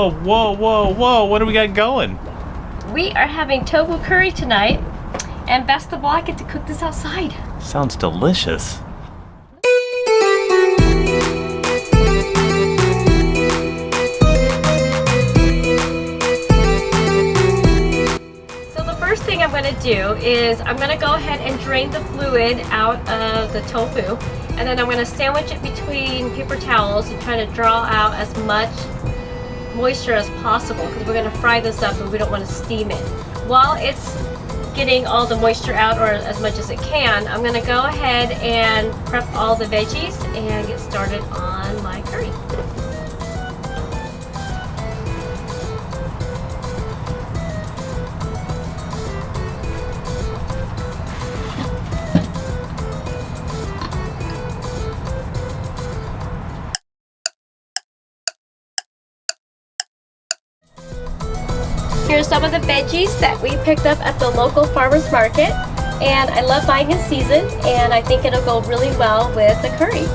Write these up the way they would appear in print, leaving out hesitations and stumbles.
Whoa, whoa, whoa, whoa. What do we got going? We are having tofu curry tonight, and best of all, I get to cook this outside. Sounds delicious. So the first thing I'm going to do is I'm going to go ahead and drain the fluid out of the tofu, and then I'm going to sandwich it between paper towels and try to draw out as much moisture as possible, because we're going to fry this up and we don't want to steam it. While it's getting all the moisture out, or as much as it can, I'm going to go ahead and prep all the veggies and get started on my curry. Here's some of the veggies that we picked up at the local farmer's market, and I love buying in season, and I think it'll go really well with the curry.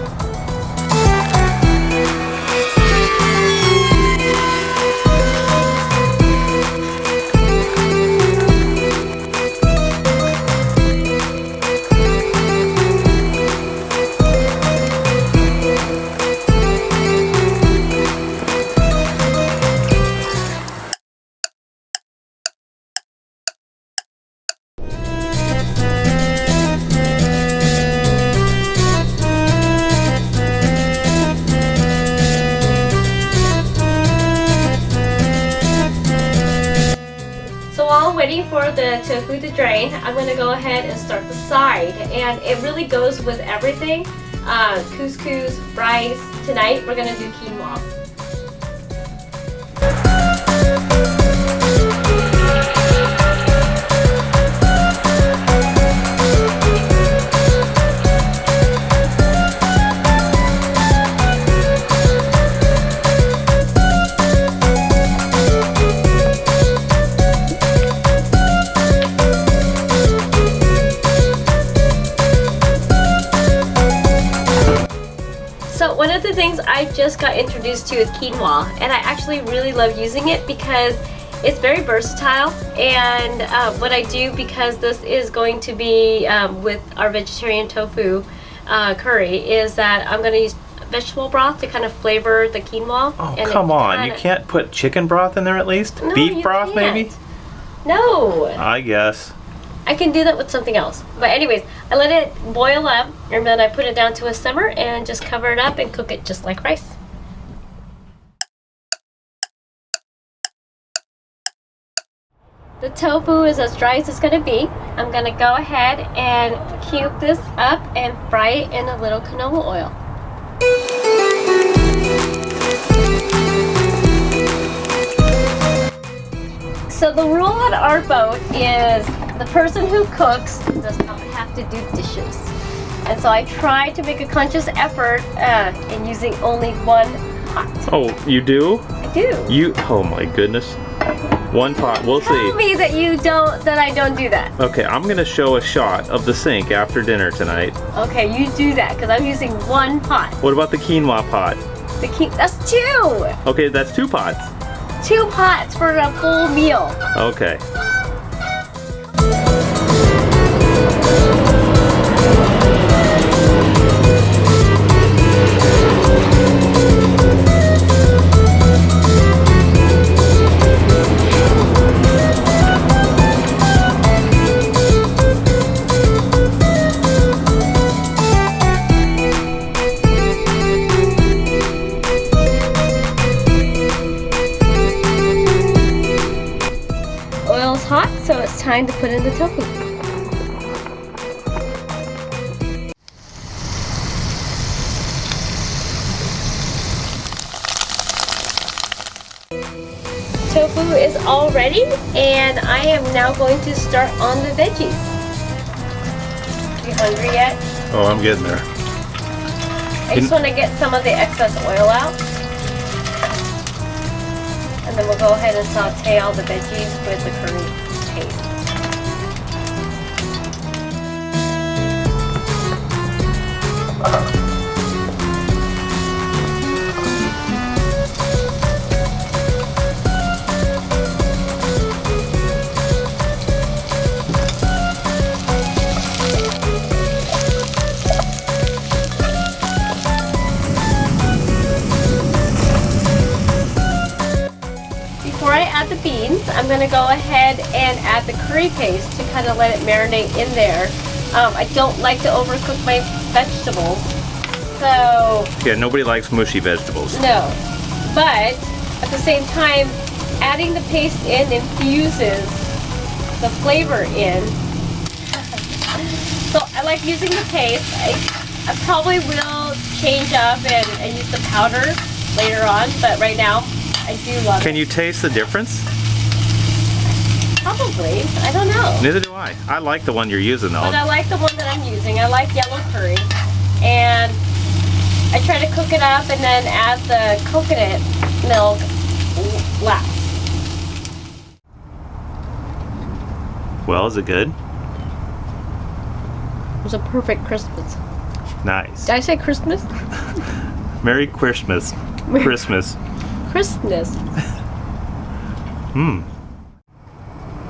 While waiting for the tofu to drain, I'm going to go ahead and start the side, and it really goes with everything. Couscous, rice. Tonight we're going to do quinoa. So one of the things I just got introduced to is quinoa, and I actually really love using it because it's very versatile. And what I do, because this is going to be with our vegetarian tofu curry, is that I'm going to use vegetable broth to kind of flavor the quinoa. Oh, and come on. You can't put chicken broth in there at least? No, beef broth can't. maybe? No. I guess. I can do that with something else. But anyways, I let it boil up, and then I put it down to a simmer and just cover it up and cook it just like rice. The tofu is as dry as it's going to be. I'm going to go ahead and cube this up and fry it in a little canola oil. So the rule at our boat is the person who cooks does not have to do dishes. And so I try to make a conscious effort in using only one pot. Oh, you do? I do. You, oh my goodness. One pot, we'll see. Tell me that I don't do that. Okay, I'm gonna show a shot of the sink after dinner tonight. Okay, you do that, because I'm using one pot. What about the quinoa pot? That's two! Okay, that's two pots. 2 pots for a full meal. Okay. Oil's hot, so it's time to put in the tofu. Tofu is all ready, and I am now going to start on the veggies. You hungry yet? Oh, I'm getting there. I just want to get some of the excess oil out. And then we'll go ahead and saute all the veggies with the curry paste. I'm gonna go ahead and add the curry paste to kind of let it marinate in there. I don't like to overcook my vegetables, so Yeah, nobody likes mushy vegetables. no. But at the same time, adding the paste in infuses the flavor in. So I like using the paste. I probably will change up and use the powder later on, but right now I do love it. Can you taste the difference? Probably. I don't know. Neither do I. I like the one you're using though. But I like the one that I'm using. I like yellow curry. And I try to cook it up and then add the coconut milk last. Well, is it good? It was a perfect Christmas. Nice. Did I say Christmas? Merry Christmas. Christmas. Christmas. Hmm.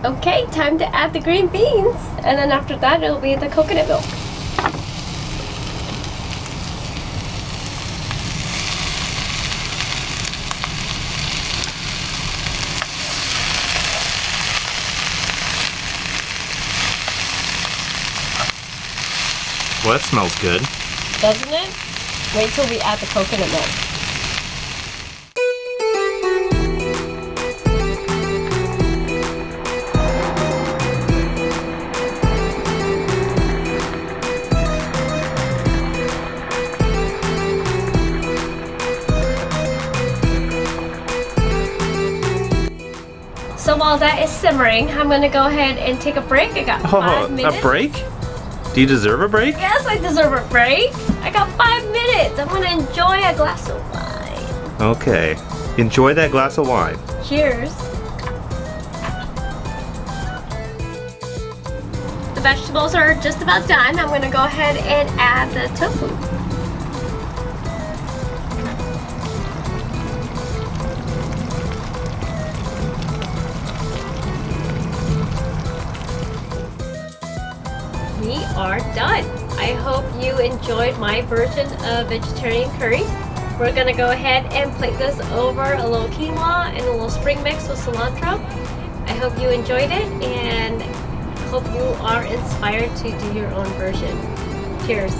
Okay, time to add the green beans. And then after that, it'll be the coconut milk. Well, that smells good. Doesn't it? Wait till we add the coconut milk. So while that is simmering, I'm gonna go ahead and take a break. I got 5 minutes. A break? Do you deserve a break? Yes, I deserve a break. I got 5 minutes. I'm gonna enjoy a glass of wine. Okay. Enjoy that glass of wine. Cheers. The vegetables are just about done. I'm gonna go ahead and add the tofu. We are done. I hope you enjoyed my version of vegetarian curry. We're gonna go ahead and plate this over a little quinoa and a little spring mix with cilantro. I hope you enjoyed it and hope you are inspired to do your own version. Cheers.